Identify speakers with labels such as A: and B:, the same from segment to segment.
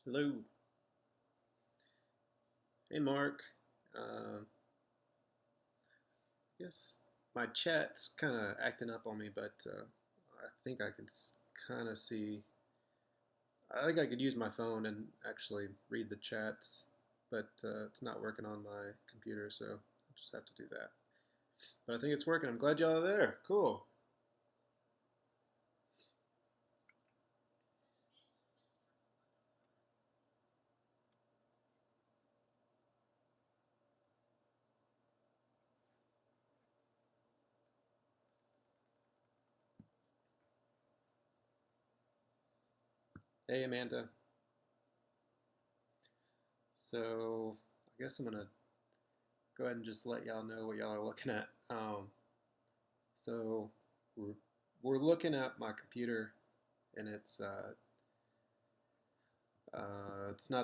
A: Hello. Hey, Mark. Uh, guess my chat's kind of acting up on me, but I think I can kind of see. I think I could use my phone and actually read the chats, but it's not working on my computer, so I'll just have to do that. But I think it's working. I'm glad y'all are there. Cool. Hey, Amanda. So I guess I'm gonna go ahead and just let y'all know what y'all are looking at. So we're, we're looking at my computer, and it's not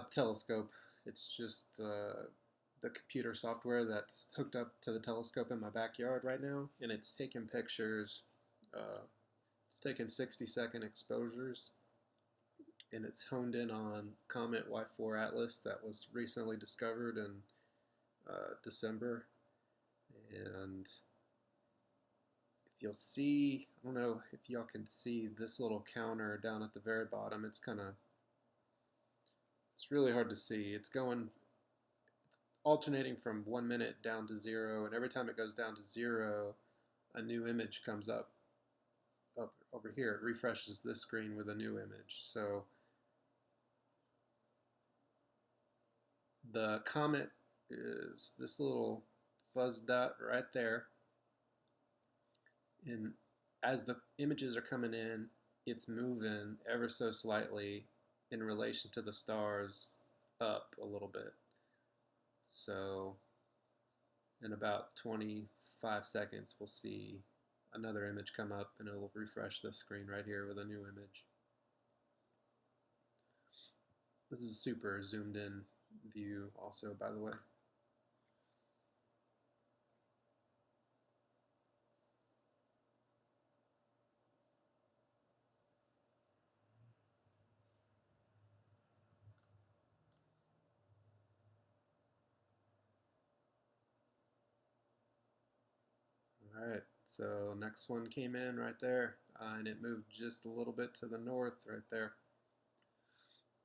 A: the telescope. It's just the computer software that's hooked up to the telescope in my backyard right now, and it's taking pictures. Uh, it's taking 60-second exposures, and it's honed in on Comet Y4 ATLAS that was recently discovered in December. And if you'll see, I don't know if y'all can see this little counter down at the very bottom. It's really hard to see. It's alternating from 1 minute down to zero, and every time it goes down to zero, a new image comes up over here. It refreshes this screen with a new image. So the comet is this little fuzz dot right there, and as the images are coming in, it's moving ever so slightly in relation to the stars up a little bit. So in about 25 seconds, we'll see another image come up, and it'll refresh the screen right here with a new image. This is a super zoomed in view also, by the way. All right, so next one came in right there, and it moved just a little bit to the north right there.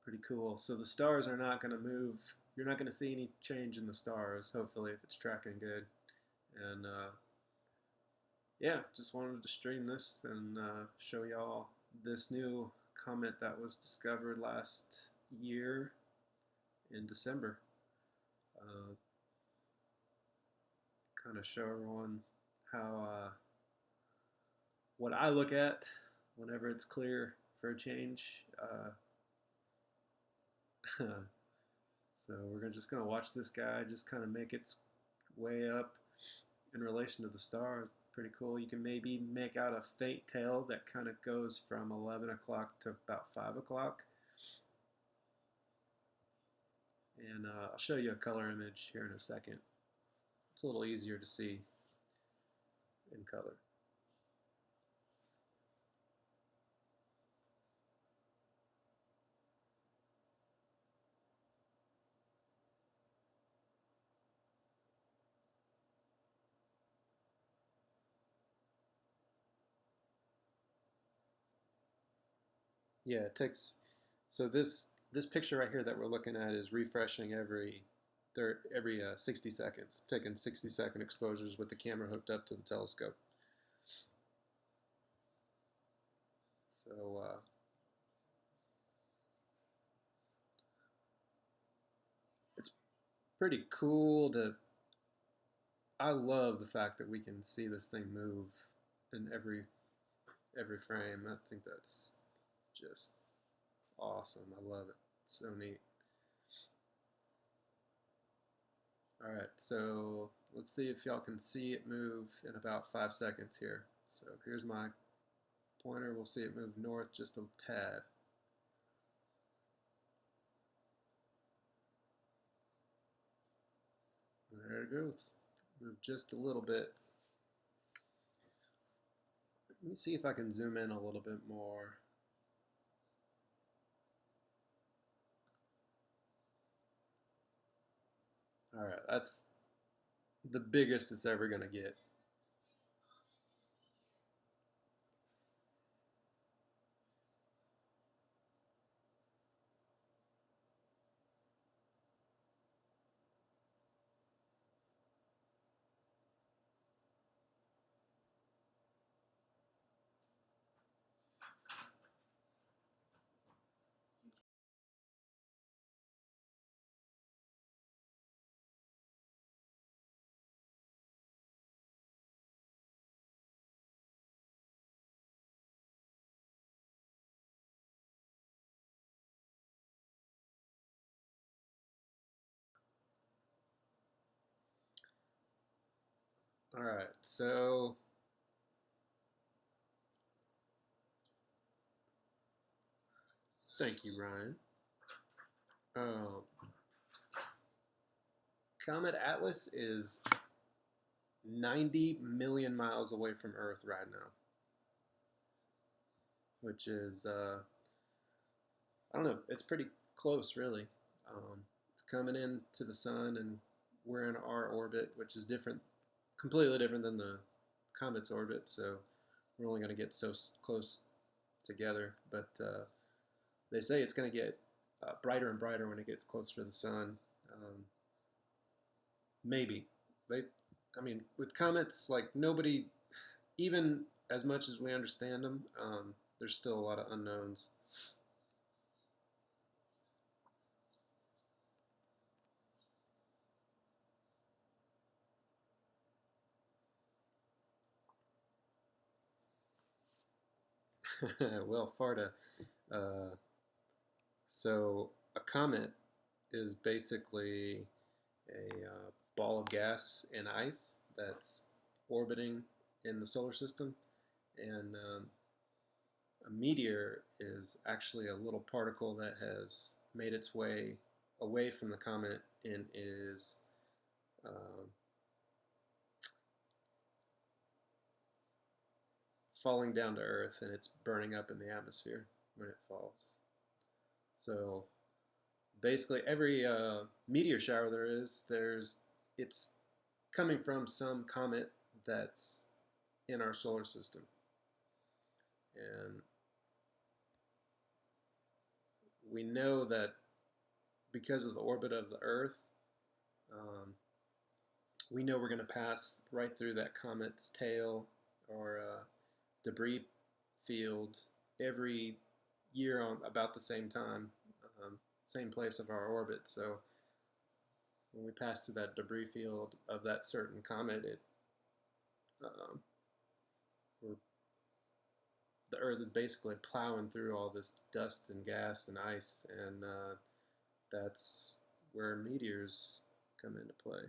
A: Pretty cool. So the stars are not going to move. You're not going to see any change in the stars, hopefully, if it's tracking good. And yeah, just wanted to stream this and show y'all this new comet that was discovered last year in December. Uh, kind of show everyone how what I look at whenever it's clear for a change. So we're just gonna watch this guy just kind of make its way up in relation to the stars. Pretty cool. You can maybe make out a faint tail that kind of goes from 11 o'clock to about 5 o'clock. And I'll show you a color image here in a second. It's a little easier to see in color. Yeah, it takes, so this picture right here that we're looking at is refreshing every 60 seconds, taking 60-second exposures with the camera hooked up to the telescope. So it's pretty cool to. I love the fact that we can see this thing move in every frame. I think that's just awesome. I love it. It's so neat. All right, so let's see if y'all can see it move in about 5 seconds here. So here's my pointer. We'll see it move north just a tad. There it goes. Move just a little bit. Let me see if I can zoom in a little bit more. All right, that's the biggest it's ever going to get. All right, so thank you, Ryan. Um, Comet Atlas is 90 million miles away from Earth right now, which is, I don't know, it's pretty close, really. It's coming into the sun, and we're in our orbit, which is different, completely different than the comet's orbit. So we're only going to get so close together. But they say it's going to get brighter and brighter when it gets closer to the sun. Maybe they, I mean, with comets, like nobody, even as much as we understand them, there's still a lot of unknowns. Well, Farta. Uh, so a comet is basically a ball of gas and ice that's orbiting in the solar system, and a meteor is actually a little particle that has made its way away from the comet and is uh, falling down to Earth, and it's burning up in the atmosphere when it falls. So basically, every meteor shower there's it's coming from some comet that's in our solar system, and we know that because of the orbit of the Earth, um, we know we're going to pass right through that comet's tail or debris field every year on about the same time, same place of our orbit. So when we pass through that debris field of that certain comet, um, the Earth is basically plowing through all this dust and gas and ice, and that's where meteors come into play.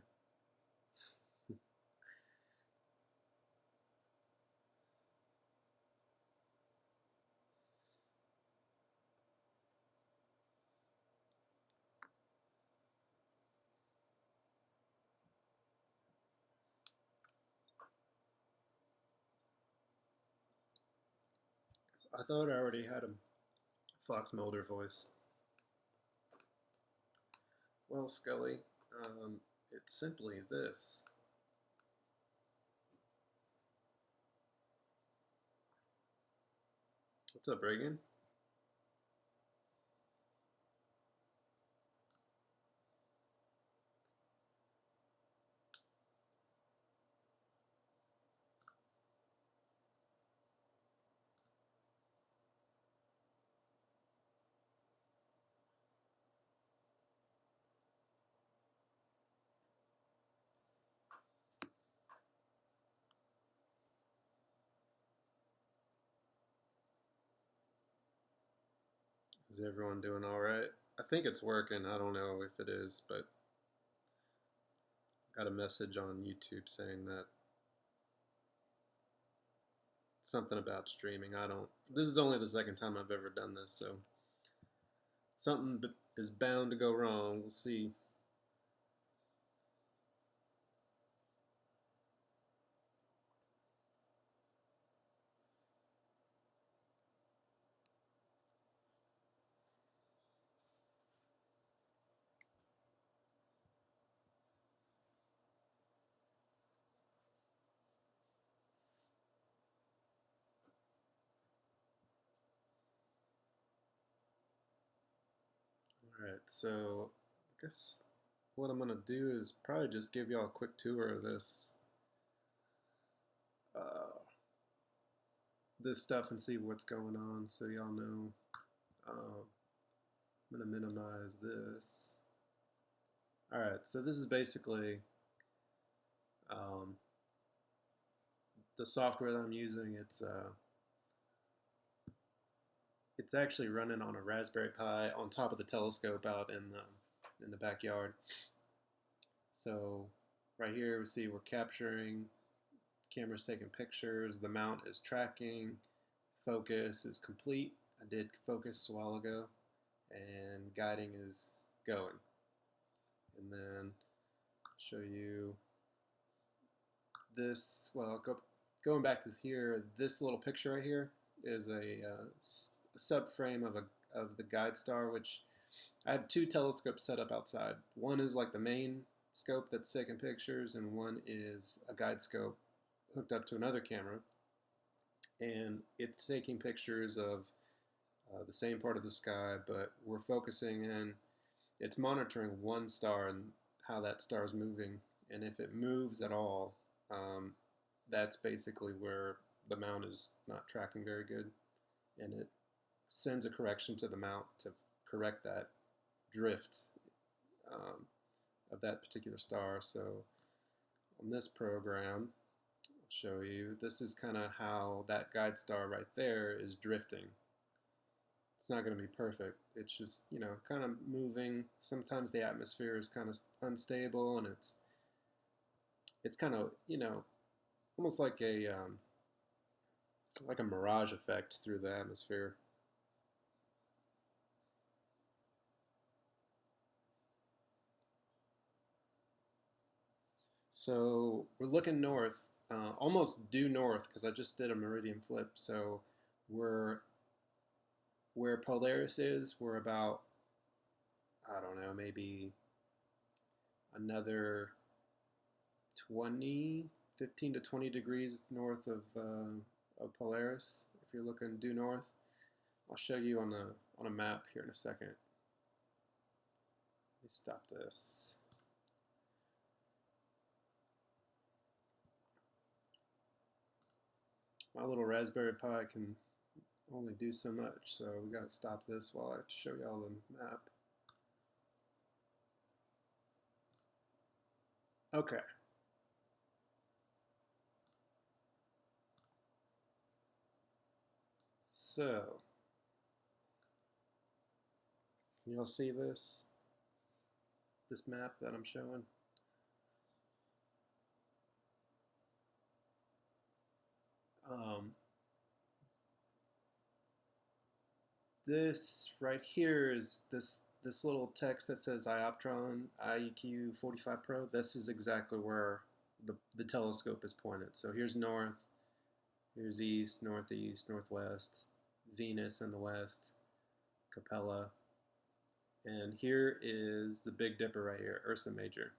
A: I thought I already had a Fox Mulder voice. Well, Scully, it's simply this. What's up, Reagan? Is everyone doing all right? I think it's working. I don't know if it is, but got a message on YouTube saying that something about streaming. I don't. This is only the second time I've ever done this, so something is bound to go wrong. We'll see. Alright, so I guess what I'm gonna do is probably just give y'all a quick tour of uh, this stuff and see what's going on so y'all know. I'm gonna minimize this. Alright, so this is basically um, the software that I'm using. It's actually running on a Raspberry Pi on top of the telescope out in the backyard. So right here we see we're capturing, camera's taking pictures, the mount is tracking, focus is complete. I did focus a while ago, and guiding is going. And then show you this. Well, going back to here, this little picture right here is a subframe of the guide star, which I have two telescopes set up outside. One is like the main scope that's taking pictures, and one is a guide scope hooked up to another camera, and it's taking pictures of the same part of the sky, but we're focusing in. It's monitoring one star and how that star is moving, and if it moves at all, that's basically where the mount is not tracking very good, and it sends a correction to the mount to correct that drift um, of that particular star. So on this program, I'll show you, this is kind of how that guide star right there is drifting. It's not going to be perfect. It's just, you know, kind of moving. Sometimes the atmosphere is kind of unstable, and it's kind of, you know, almost like a mirage effect through the atmosphere. So we're looking north, almost due north, because I just did a meridian flip. So we're where Polaris is. We're about, I don't know, maybe another 15 to 20 degrees north of Polaris. If you're looking due north, I'll show you on a map here in a second. Let me stop this. My little Raspberry Pi can only do so much, so we got to stop this while I show y'all the map. Okay. So, can y'all see this map that I'm showing? This right here is this little text that says Ioptron IEQ 45 Pro. This is exactly where the telescope is pointed. So here's north, here's east, northeast, northwest, Venus in the west, Capella, and here is the Big Dipper right here, Ursa Major.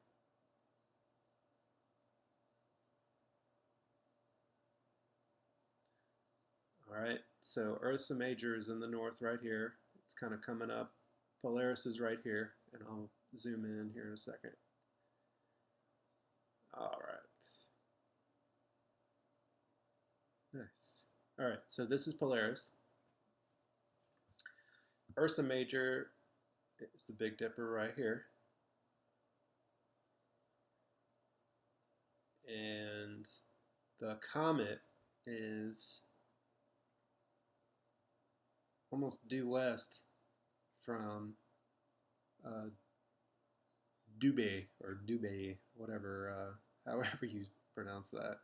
A: All right, so Ursa Major is in the north right here. It's kind of coming up. Polaris is right here, and I'll zoom in here in a second. All right. Nice. All right, so this is Polaris. Ursa Major is the Big Dipper right here. And the comet is almost due west from Dubé, or Dubé, whatever, however you pronounce that.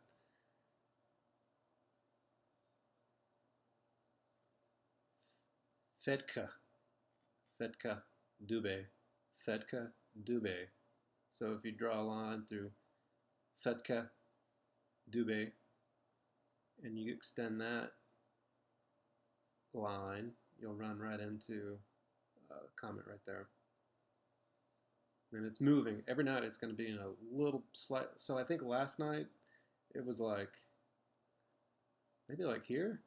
A: Fedka, Dubé, Fedka, Dubé. So if you draw a line through Fedka, Dubé, and you extend that line, you'll run right into Comet right there. And it's moving. Every night it's going to be in a little slight. So I think last night it was like, maybe like here.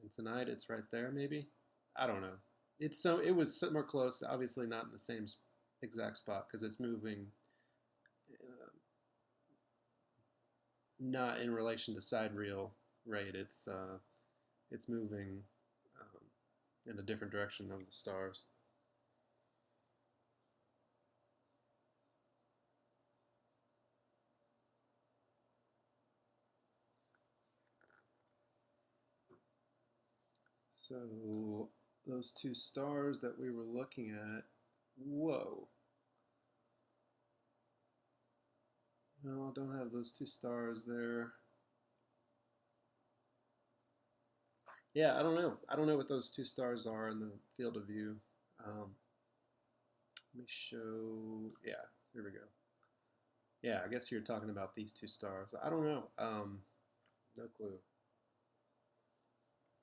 A: And tonight it's right there, maybe. I don't know. it was somewhere close. Obviously, not in the same exact spot because it's moving, uh, not in relation to sidereal rate. It's moving in a different direction of the stars. So those two stars that we were looking at, whoa. No, I don't have those two stars there. Yeah, I don't know. I don't know what those two stars are in the field of view. Let me show. Yeah, here we go. Yeah, I guess you're talking about these two stars. I don't know. No clue.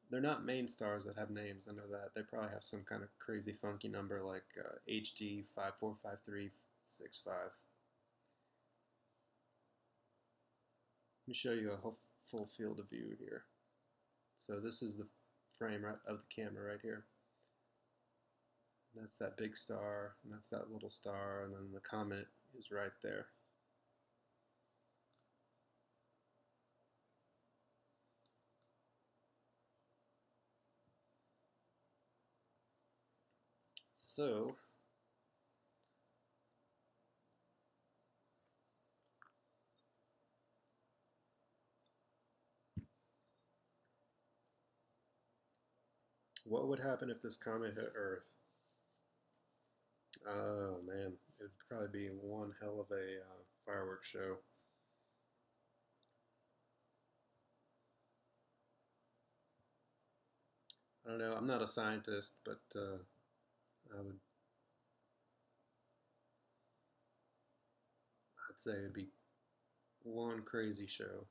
A: They're not main stars that have names. I know that. They probably have some kind of crazy funky number like HG 545365. Let me show you a whole full field of view here. So this is the frame of the camera right here. That's that big star, and that's that little star, and then the comet is right there. So what would happen if this comet hit Earth? Oh man, it would probably be one hell of a fireworks show. I don't know. I'm not a scientist, but I would I'd say it'd be one crazy show.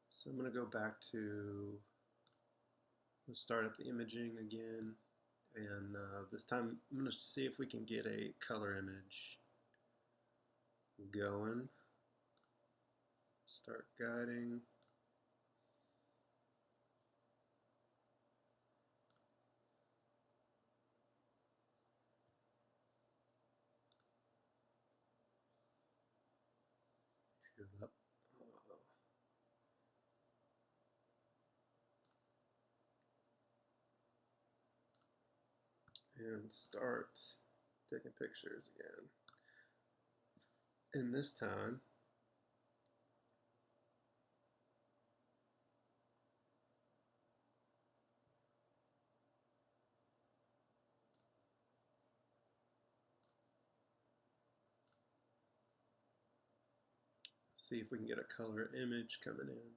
A: So I'm gonna go back to let's start up the imaging again, and this time I'm gonna see if we can get a color image going. Start guiding. Up. And start taking pictures again. And this time, see if we can get a color image coming in.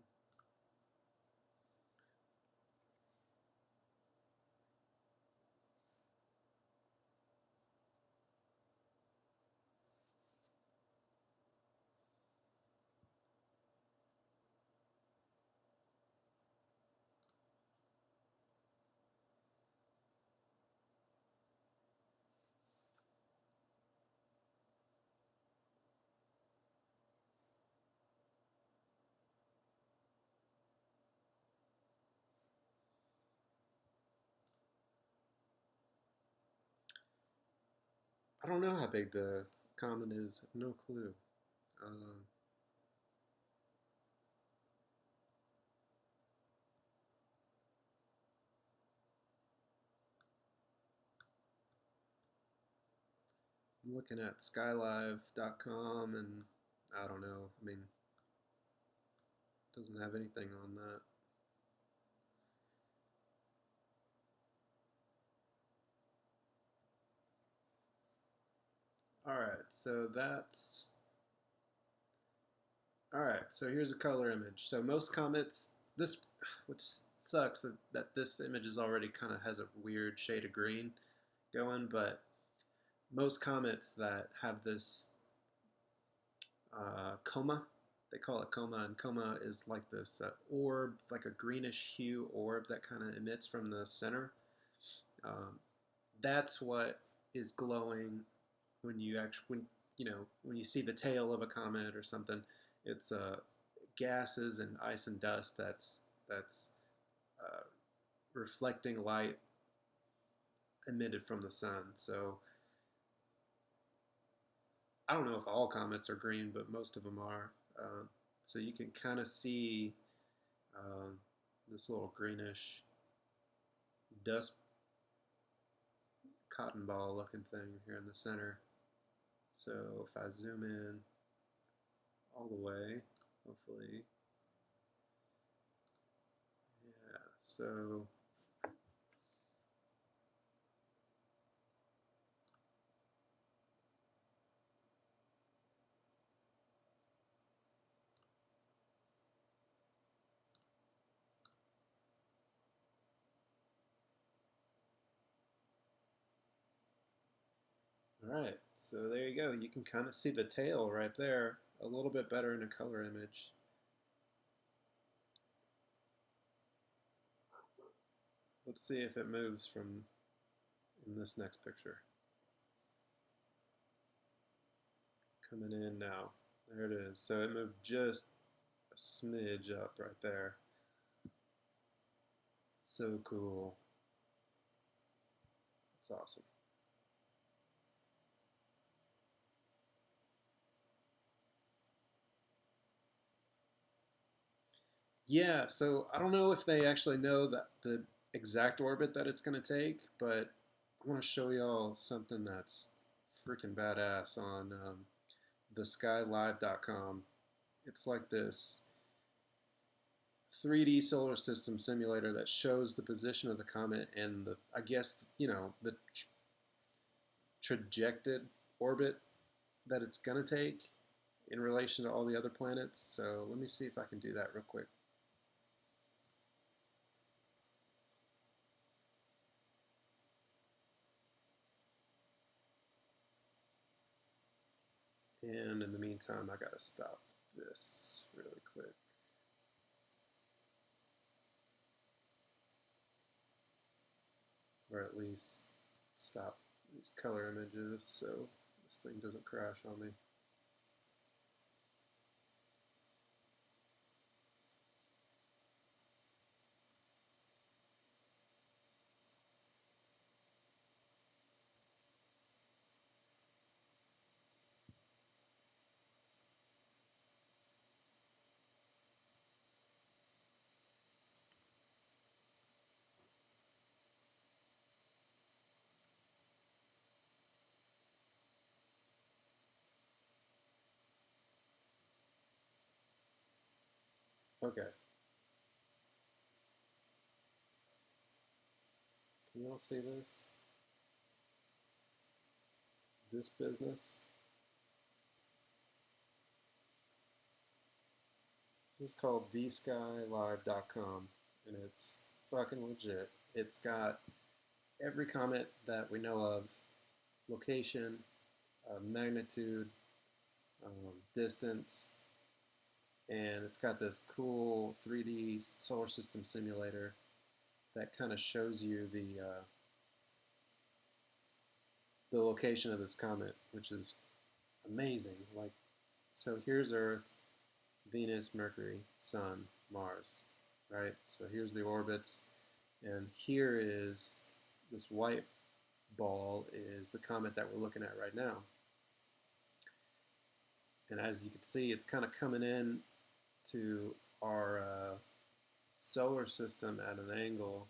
A: I don't know how big the comet is. No clue. Um, I'm looking at skylive.com and I don't know. I mean, it doesn't have anything on that. Alright, so that's. Alright, so here's a color image. So most comets, this, which sucks that this image is already kind of has a weird shade of green going, but most comets that have this coma, they call it coma, and coma is like this orb, like a greenish hue orb that kind of emits from the center. Um, that's what is glowing when you actually, when you see the tail of a comet or something. It's gases and ice and dust that's reflecting light emitted from the sun. So I don't know if all comets are green, but most of them are. So you can kind of see um, this little greenish dust cotton ball looking thing here in the center. So if I zoom in all the way, hopefully, yeah, so all right, so there you go. You can kind of see the tail right there a little bit better in a color image. Let's see if it moves from in this next picture. Coming in now. There it is. So it moved just a smidge up right there. So cool. It's awesome. Yeah, so I don't know if they actually know that the exact orbit that it's going to take, but I want to show y'all something that's freaking badass on theskylive.com. It's like this 3D solar system simulator that shows the position of the comet and the, I guess, the trajected orbit that it's going to take in relation to all the other planets. So let me see if I can do that real quick. And in the meantime, I gotta stop this really quick. Or at least stop these color images so this thing doesn't crash on me. Okay, can you all see this? This business? This is called theskylive.com and it's fucking legit. It's got every comet that we know of, location, magnitude, distance, and it's got this cool 3D solar system simulator that kind of shows you the location of this comet, which is amazing. Like, so here's Earth, Venus, Mercury, Sun, Mars, right? So here's the orbits, and here is this white ball is the comet that we're looking at right now. And as you can see, it's kind of coming in to our solar system at an angle.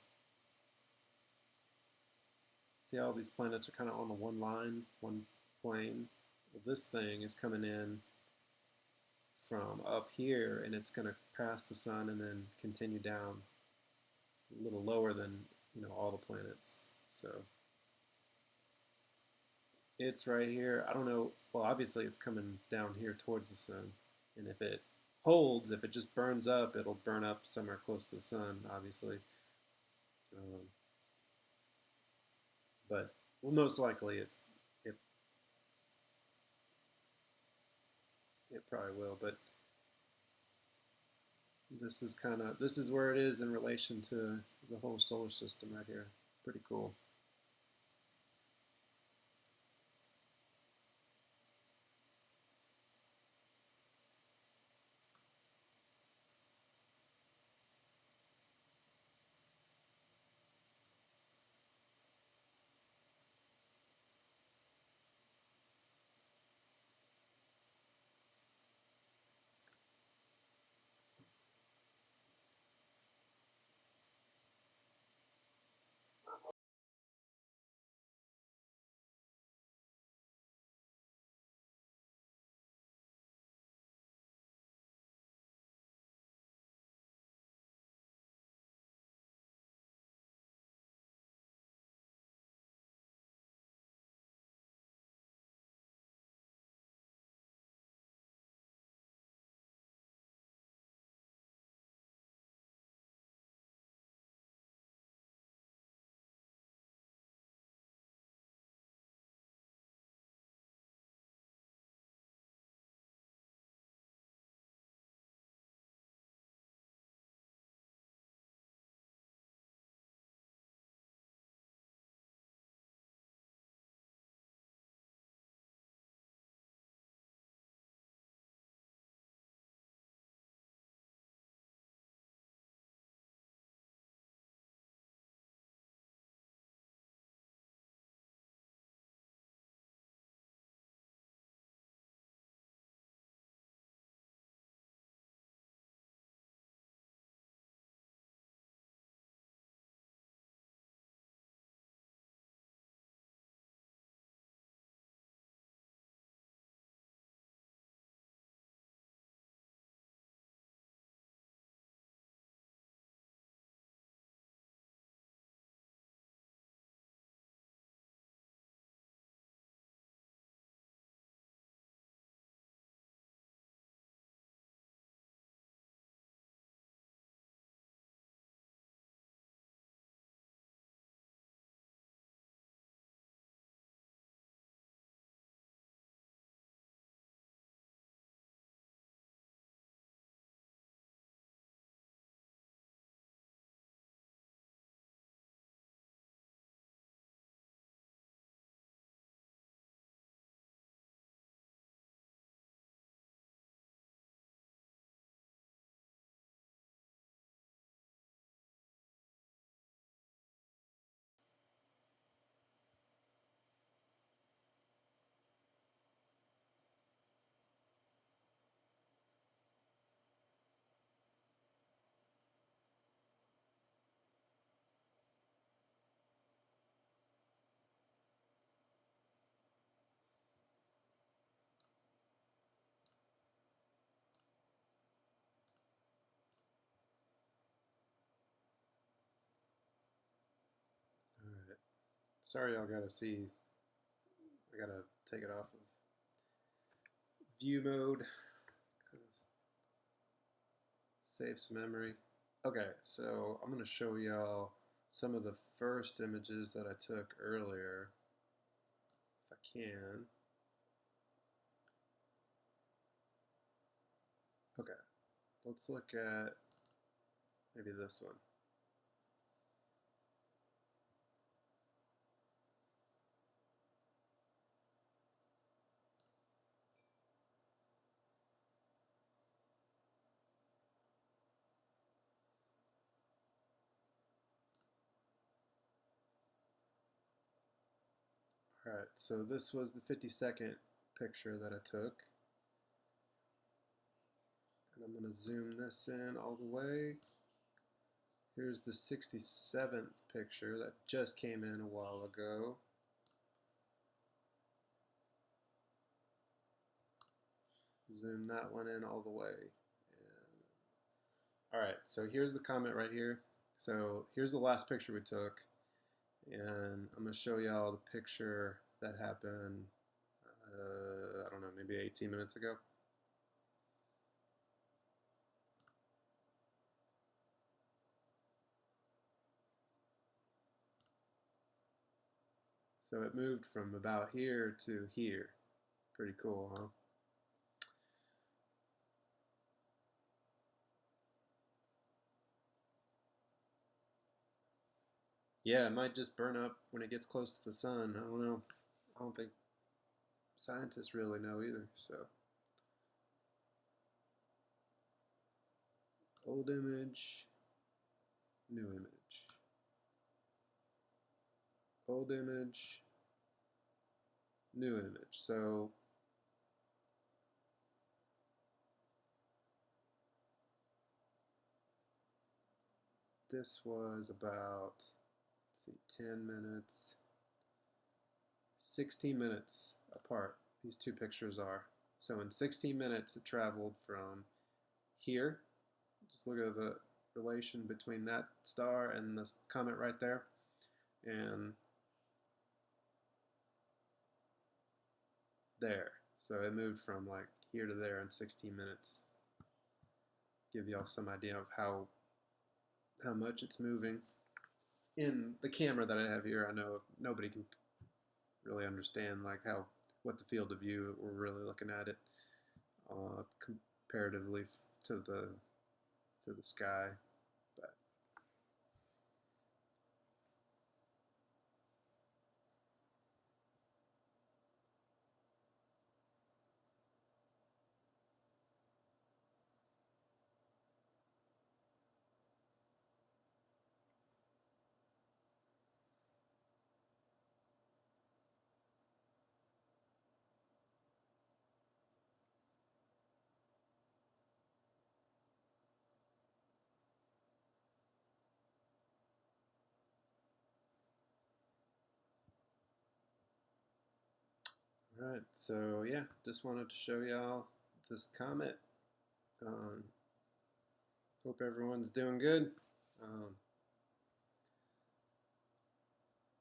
A: See how all these planets are kind of on the one line, one plane? Well, this thing is coming in from up here and it's going to pass the sun and then continue down a little lower than all the planets. So it's right here. I don't know. Well, obviously it's coming down here towards the sun, and if it holds, if it just burns up, it'll burn up somewhere close to the sun, obviously. Um, but well, most likely it it probably will. But this is where it is in relation to the whole solar system right here. Pretty cool. Sorry, y'all gotta see. I gotta take it off of view mode. Save some memory. Okay, so I'm gonna show y'all some of the first images that I took earlier, if I can. Okay, let's look at maybe this one. Alright, so this was the 52nd picture that I took. And I'm going to zoom this in all the way. Here's the 67th picture that just came in a while ago. Zoom that one in all the way. Alright, so here's the Comet right here. So here's the last picture we took. And I'm going to show y'all the picture that happened, I don't know, maybe 18 minutes ago. So it moved from about here to here. Pretty cool, huh? Yeah, it might just burn up when it gets close to the sun. I don't know. I don't think scientists really know either. So, old image, new image. Old image, new image. So, this was about, let's see, 10 minutes, 16 minutes apart. These two pictures are. So in 16 minutes, it traveled from here. Just look at the relation between that star and this comet right there. And there. So it moved from like here to there in 16 minutes. Give y'all some idea of how much it's moving. In the camera that I have here, I know nobody can really understand like what the field of view we're really looking at it comparatively to the sky. But all right, so yeah, just wanted to show y'all this comet. Hope everyone's doing good.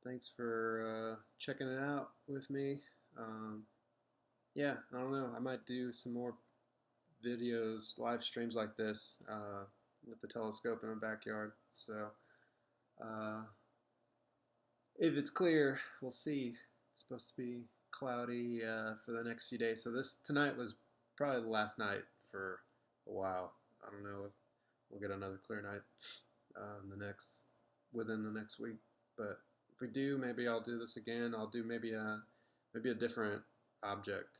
A: Thanks for checking it out with me. Yeah, I don't know. I might do some more videos, live streams like this with the telescope in my backyard. So if it's clear, we'll see. It's supposed to be cloudy for the next few days. So tonight was probably the last night for a while. I don't know if we'll get another clear night within the next week. But if we do, maybe I'll do this again. I'll do maybe a different object.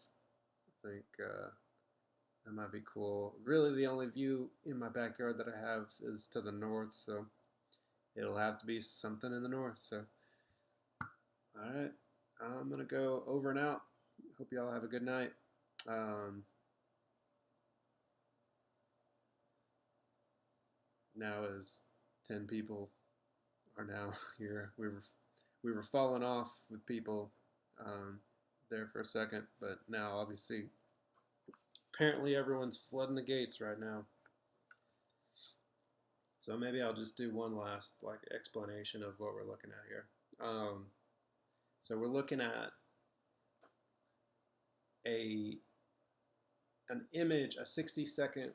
A: I think that might be cool. Really, the only view in my backyard that I have is to the north, so it'll have to be something in the north. So, all right, I'm gonna go over and out. Hope y'all have a good night. Now as 10 people are now here. We were falling off with people there for a second, but now obviously apparently everyone's flooding the gates right now. So maybe I'll just do one last like explanation of what we're looking at here. So we're looking at an image, a 60-second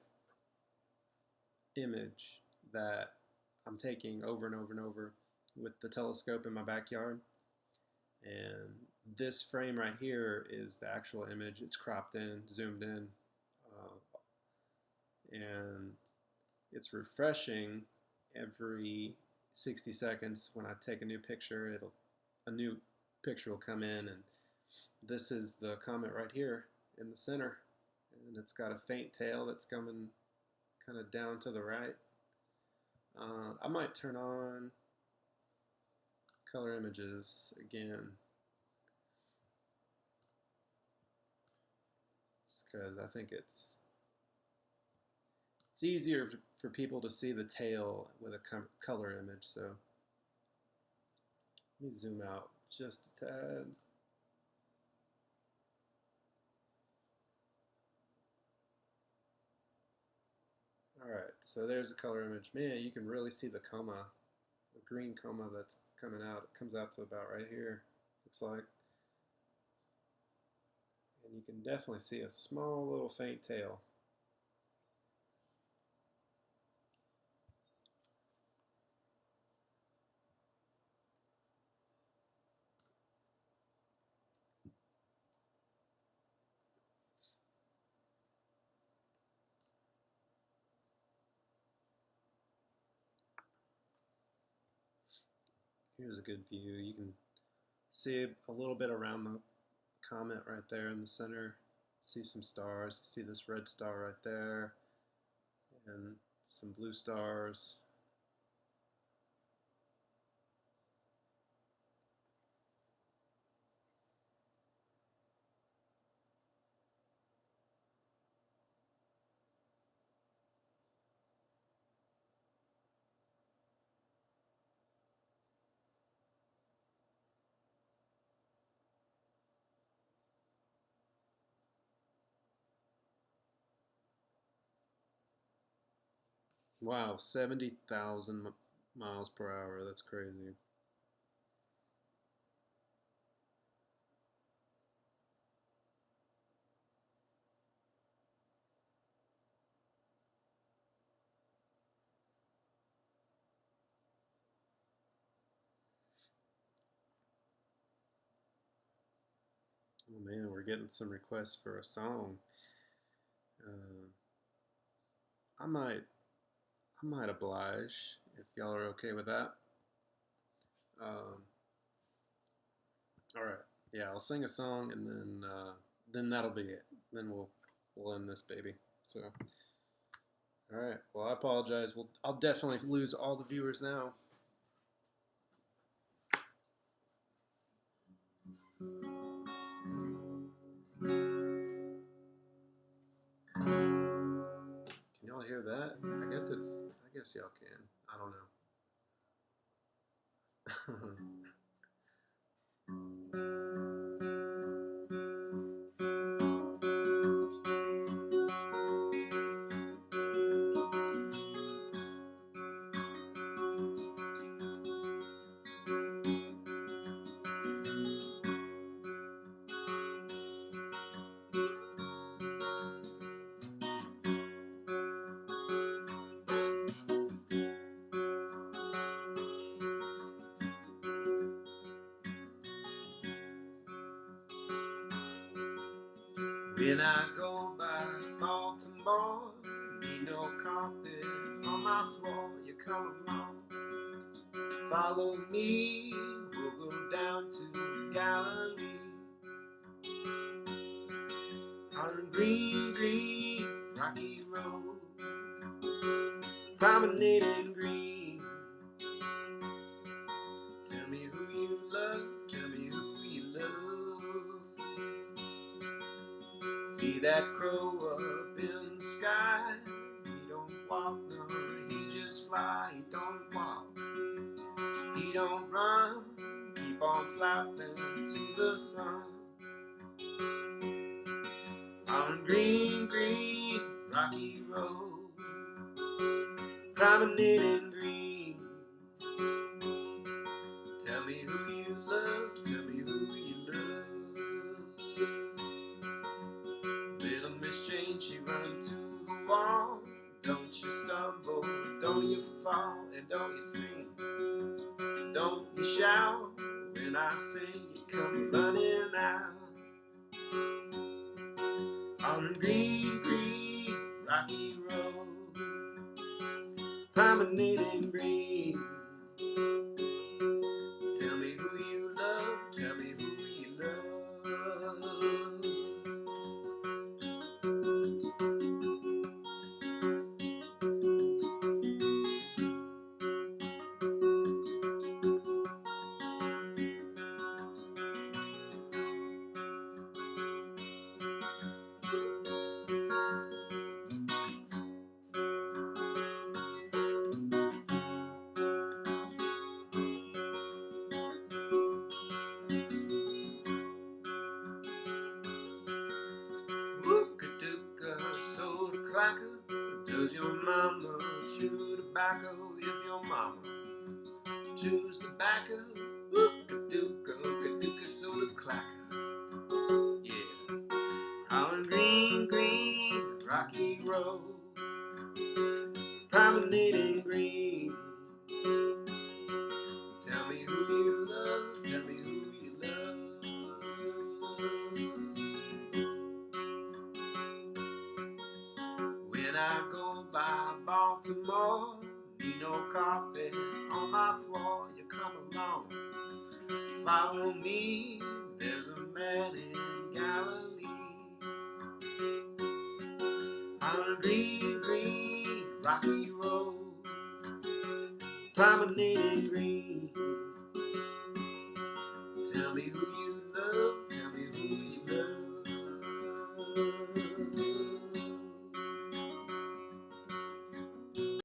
A: image that I'm taking over and over and over with the telescope in my backyard. And this frame right here is the actual image. It's cropped in, zoomed in, and it's refreshing every 60 seconds. When I take a new picture, a new picture will come in, and this is the comet right here in the center, and it's got a faint tail that's coming kind of down to the right. I might turn on color images again, just because I think it's easier for people to see the tail with a color image. So let me zoom out just a tad. Alright, so there's a color image. Man, you can really see the coma, the green coma that's coming out. It comes out to about right here, looks like. And you can definitely see a small little faint tail. Here's a good view. You can see a little bit around the comet right there in the center. See some stars. See this red star right there, and some blue stars. Wow, 70,000 miles per hour. That's crazy. Oh man, we're getting some requests for a song. Uh, I might oblige if y'all are okay with that. All right, yeah, I'll sing a song and then that'll be it. Then we'll end this baby. So, all right. Well, I apologize. I'll definitely lose all the viewers now. Can y'all hear that? I guess y'all can. I don't know. When I go by Baltimore, need no carpet on my floor. You come along, follow me, we'll go down to the gallery. On green, green, rocky road, promenading green. Tell me who you love, tell me who you love. See that crow up in the sky? He don't walk, no, he just fly. He don't walk, he don't run, keep on flapping to the sun. On green, green, rocky road, promenading green. Tell me who you love, tell me who exchange, she run to the wall. Don't you stumble, don't you fall, and don't you sing, don't you shout. When I sing, you come running out. On a green, green, rocky road, promenading green. Tell me who you love, tell me who you love. Wooka-dooka, soda clacker. Does your mama chew tobacco? If your mama chews tobacco, wooka-dooka, ooka-dooka, soda clacker. Yeah. On green, green, rocky road, promenading green. Tell me who you love, tell me who you love. When I go by Baltimore, need no carpet on my floor. You come along, follow me. There's a man in Galilee. On a green, green, rocky road, promenading green. Tell me who you love,